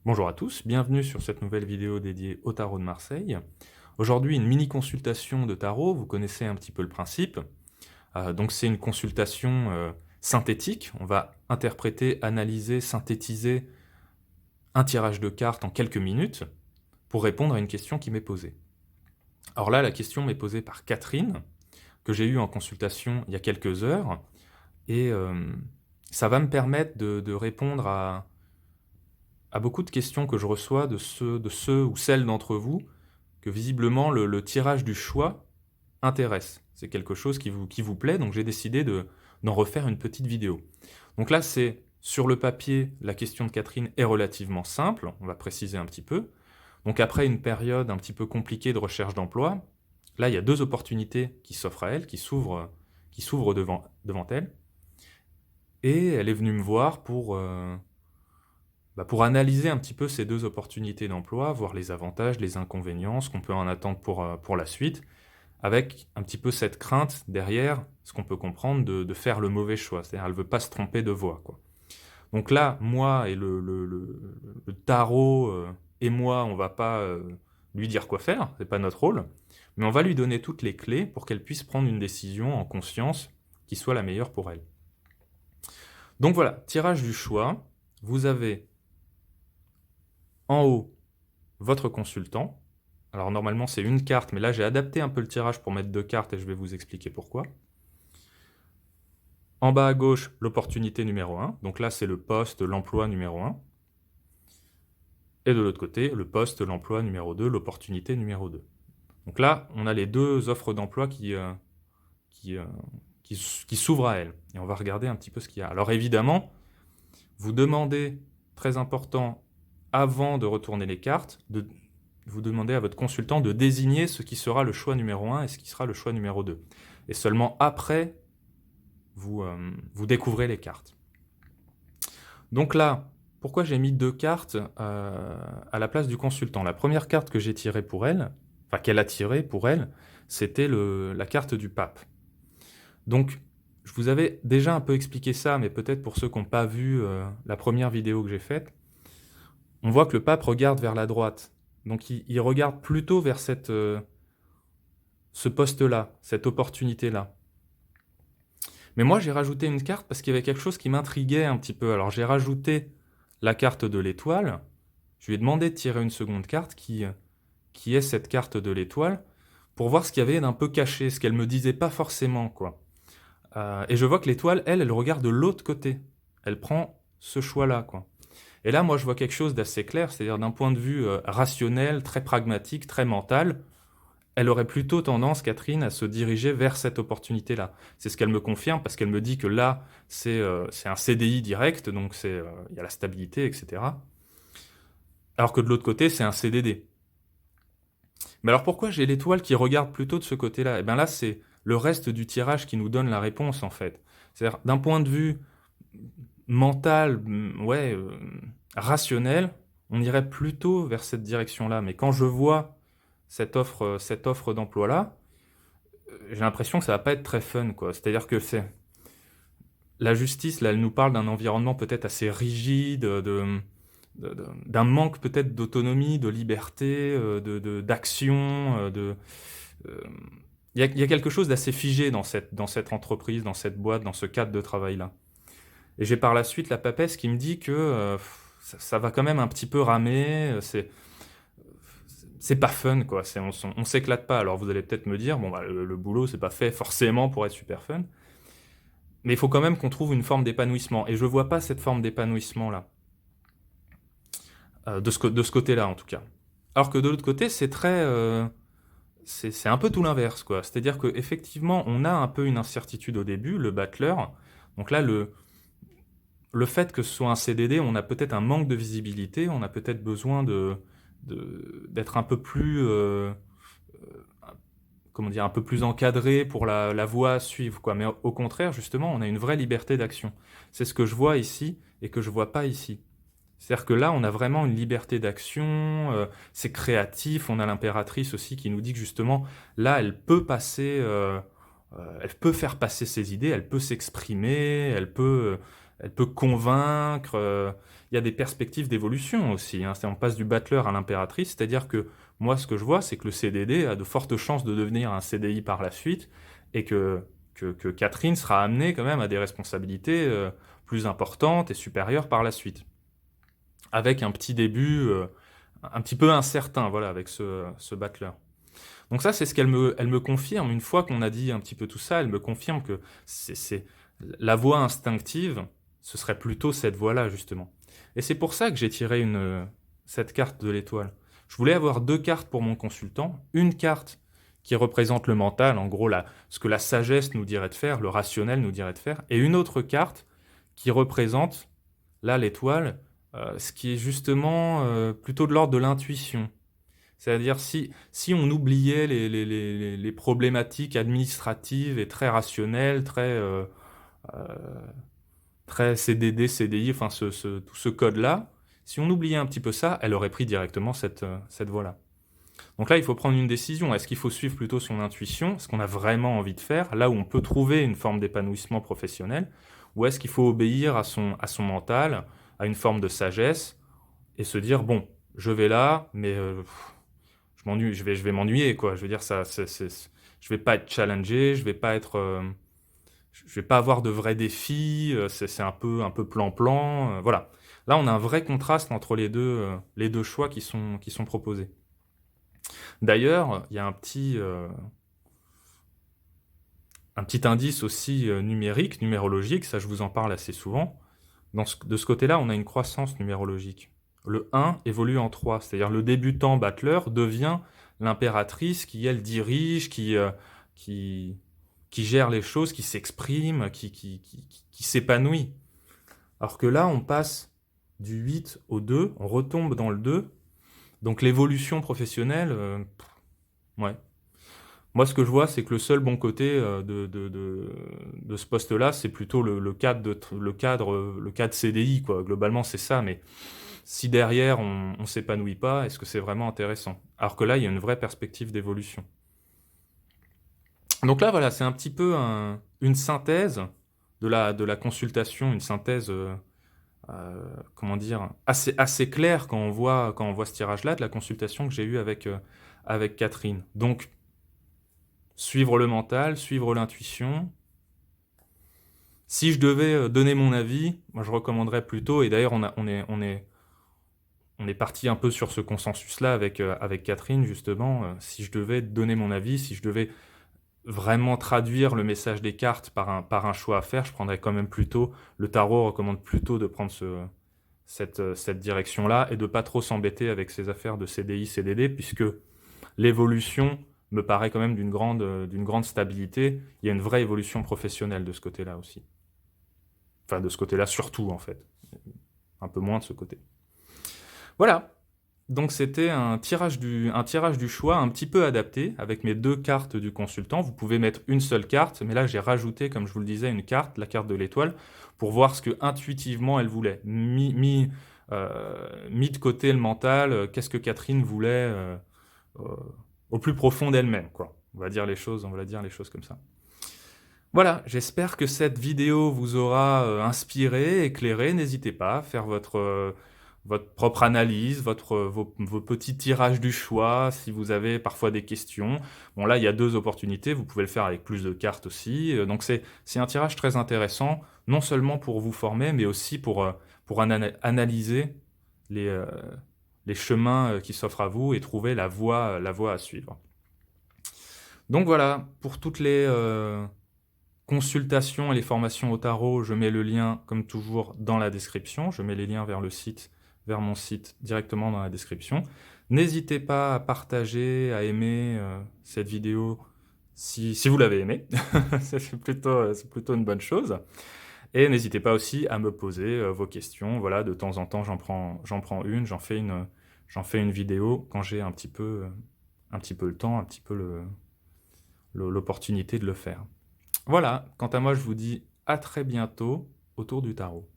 Bonjour à tous, bienvenue sur cette nouvelle vidéo dédiée au tarot de Marseille. Aujourd'hui, une mini consultation de tarot, vous connaissez un petit peu le principe. Donc c'est une consultation synthétique, on va interpréter, analyser, synthétiser un tirage de cartes en quelques minutes pour répondre à une question qui m'est posée. Alors là, la question m'est posée par Catherine, que j'ai eue en consultation il y a quelques heures, et ça va me permettre de répondre à beaucoup de questions que je reçois de ceux ou celles d'entre vous que visiblement le tirage du choix intéresse. C'est quelque chose qui vous plaît, donc j'ai décidé d'en refaire une petite vidéo. Donc là, c'est sur le papier, la question de Catherine est relativement simple, on va préciser un petit peu. Donc après une période un petit peu compliquée de recherche d'emploi, là, il y a deux opportunités qui s'offrent à elle, qui s'ouvrent devant elle, et elle est venue me voir pour analyser un petit peu ces deux opportunités d'emploi, voir les avantages, les inconvénients, ce qu'on peut en attendre pour la suite, avec un petit peu cette crainte derrière, ce qu'on peut comprendre, de faire le mauvais choix. C'est-à-dire elle ne veut pas se tromper de voie, quoi. Donc là, moi et le tarot et moi, on ne va pas lui dire quoi faire, c'est pas notre rôle, mais on va lui donner toutes les clés pour qu'elle puisse prendre une décision en conscience qui soit la meilleure pour elle. Donc voilà, tirage du choix, vous avez en haut votre consultant. Alors normalement c'est une carte, mais là j'ai adapté un peu le tirage pour mettre deux cartes et je vais vous expliquer pourquoi. En bas à gauche, l'opportunité numéro 1. Donc là, c'est le poste, l'emploi numéro 1. Et de l'autre côté, le poste, l'emploi numéro 2, l'opportunité numéro 2. Donc là, on a les deux offres d'emploi qui, euh, qui s'ouvrent à elles. Et on va regarder un petit peu ce qu'il y a. Alors évidemment, vous demandez, très important, avant de retourner les cartes, vous demandez à votre consultant de désigner ce qui sera le choix numéro 1 et ce qui sera le choix numéro 2. Et seulement après, vous découvrez les cartes. Donc là, pourquoi j'ai mis deux cartes à la place du consultant? La première carte que j'ai tirée pour elle, enfin qu'elle a tirée pour elle, c'était la carte du pape. Donc, je vous avais déjà un peu expliqué ça, mais peut-être pour ceux qui n'ont pas vu la première vidéo que j'ai faite, on voit que le pape regarde vers la droite. Donc il regarde plutôt vers ce poste-là, cette opportunité-là. Mais moi, j'ai rajouté une carte parce qu'il y avait quelque chose qui m'intriguait un petit peu. Alors, j'ai rajouté la carte de l'étoile. Je lui ai demandé de tirer une seconde carte qui est cette carte de l'étoile pour voir ce qu'il y avait d'un peu caché, ce qu'elle me disait pas forcément, quoi. Et je vois que l'étoile, elle regarde de l'autre côté. Elle prend ce choix-là, quoi. Et là, moi, je vois quelque chose d'assez clair, c'est-à-dire d'un point de vue rationnel, très pragmatique, très mental, elle aurait plutôt tendance, Catherine, à se diriger vers cette opportunité-là. C'est ce qu'elle me confirme, parce qu'elle me dit que là, c'est un CDI direct, donc il y a la stabilité, etc. Alors que de l'autre côté, c'est un CDD. Mais alors pourquoi j'ai l'étoile qui regarde plutôt de ce côté-là? Eh bien là, c'est le reste du tirage qui nous donne la réponse, en fait. C'est-à-dire, d'un point de vue mental, ouais, rationnel, on irait plutôt vers cette direction-là. Mais quand je vois cette offre d'emploi-là, j'ai l'impression que ça va pas être très fun, quoi. C'est-à-dire que c'est la justice, là, elle nous parle d'un environnement peut-être assez rigide, d'un manque peut-être d'autonomie, de liberté, d'action, euh, il y a quelque chose d'assez figé dans cette entreprise, dans cette boîte, dans ce cadre de travail-là. Et j'ai par la suite la papesse qui me dit que ça va quand même un petit peu ramer, c'est pas fun, quoi. On s'éclate pas. Alors vous allez peut-être me dire, bon, bah, le boulot, c'est pas fait forcément pour être super fun. Mais il faut quand même qu'on trouve une forme d'épanouissement. Et je vois pas cette forme d'épanouissement-là. De ce côté-là, en tout cas. Alors que de l'autre côté, c'est très. C'est un peu tout l'inverse, quoi. C'est-à-dire qu'effectivement, on a un peu une incertitude au début, le battleur. Donc là, le fait que ce soit un CDD, on a peut-être un manque de visibilité, on a peut-être besoin d'être un peu plus. Comment dire, un peu plus encadré pour la voie à suivre, quoi. Mais au contraire, justement, on a une vraie liberté d'action. C'est ce que je vois ici et que je vois pas ici. C'est-à-dire que là, on a vraiment une liberté d'action, c'est créatif, on a l'impératrice aussi qui nous dit que justement, là, elle peut faire passer ses idées, elle peut s'exprimer, elle peut convaincre. Il y a des perspectives d'évolution aussi, hein. On passe du battleur à l'impératrice, c'est-à-dire que moi, ce que je vois, c'est que le CDD a de fortes chances de devenir un CDI par la suite, et que Catherine sera amenée quand même à des responsabilités plus importantes et supérieures par la suite, avec un petit début un petit peu incertain, voilà, avec ce battleur. Donc ça, c'est ce elle me confirme. Une fois qu'on a dit un petit peu tout ça, elle me confirme que c'est la voie instinctive, ce serait plutôt cette voie-là, justement. Et c'est pour ça que j'ai tiré cette carte de l'étoile. Je voulais avoir deux cartes pour mon consultant. Une carte qui représente le mental, en gros ce que la sagesse nous dirait de faire, le rationnel nous dirait de faire, et une autre carte qui représente, là, l'étoile, ce qui est justement plutôt de l'ordre de l'intuition. C'est-à-dire si on oubliait les problématiques administratives et très rationnelles, euh, très CDD, CDI, enfin tout ce code-là, si on oubliait un petit peu ça, elle aurait pris directement cette voie-là. Donc là, il faut prendre une décision. Est-ce qu'il faut suivre plutôt son intuition, ce qu'on a vraiment envie de faire, là où on peut trouver une forme d'épanouissement professionnel, ou est-ce qu'il faut obéir à son mental, à une forme de sagesse, et se dire, bon, je vais là, mais je vais m'ennuyer, quoi. Je veux dire, je vais pas être challengé, je vais pas avoir de vrais défis, c'est un peu plan-plan, voilà. Là, on a un vrai contraste entre les deux choix qui sont proposés. D'ailleurs, il y a un petit indice aussi numérique, numérologique, ça je vous en parle assez souvent. De ce côté-là, on a une croissance numérologique. Le 1 évolue en 3, c'est-à-dire le débutant battleur devient l'impératrice qui, elle, dirige, qui, qui gère les choses, qui s'exprime, qui s'épanouit. Alors que là, on passe du 8 au 2, on retombe dans le 2, donc l'évolution professionnelle, ouais. Moi, ce que je vois, c'est que le seul bon côté de ce poste-là, c'est plutôt le cadre CDI, quoi. Globalement, c'est ça, mais si derrière, on ne s'épanouit pas, est-ce que c'est vraiment intéressant? Alors que là, il y a une vraie perspective d'évolution. Donc là, voilà, c'est un petit peu une synthèse de la consultation, une synthèse, comment dire, assez claire quand on voit ce tirage-là, de la consultation que j'ai eue avec Catherine. Donc, suivre le mental, suivre l'intuition. Si je devais donner mon avis, moi je recommanderais plutôt, et d'ailleurs on est parti un peu sur ce consensus-là avec Catherine, justement, si je devais donner mon avis, si je devais vraiment traduire le message des cartes par un choix à faire, je prendrais quand même plutôt, le tarot recommande plutôt de prendre cette direction-là et de pas trop s'embêter avec ces affaires de CDI, CDD, puisque l'évolution me paraît quand même d'une grande stabilité. Il y a une vraie évolution professionnelle de ce côté-là aussi. Enfin, de ce côté-là surtout, en fait. Un peu moins de ce côté. Voilà. Donc c'était un tirage du choix un petit peu adapté, avec mes deux cartes du consultant. Vous pouvez mettre une seule carte, mais là j'ai rajouté, comme je vous le disais, une carte, la carte de l'étoile, pour voir ce que intuitivement elle voulait. Mis de côté le mental, qu'est-ce que Catherine voulait euh, au plus profond d'elle-même, quoi. On va dire les choses comme ça. Voilà, j'espère que cette vidéo vous aura inspiré, éclairé. N'hésitez pas à faire votre propre analyse, vos petits tirages du choix, si vous avez parfois des questions. Bon, là, il y a deux opportunités, vous pouvez le faire avec plus de cartes aussi. Donc, c'est un tirage très intéressant, non seulement pour vous former, mais aussi pour analyser les, euh, les chemins qui s'offrent à vous et trouver la voie à suivre. Donc voilà, pour toutes les consultations et les formations au tarot, je mets le lien, comme toujours, dans la description. Je mets les liens vers mon site directement dans la description. N'hésitez pas à partager, à aimer cette vidéo si vous l'avez aimée. C'est plutôt une bonne chose. Et n'hésitez pas aussi à me poser vos questions. Voilà, de temps en temps, j'en prends une, j'en fais une vidéo quand j'ai un petit peu le temps, un petit peu l'opportunité de le faire. Voilà, quant à moi, je vous dis à très bientôt autour du tarot.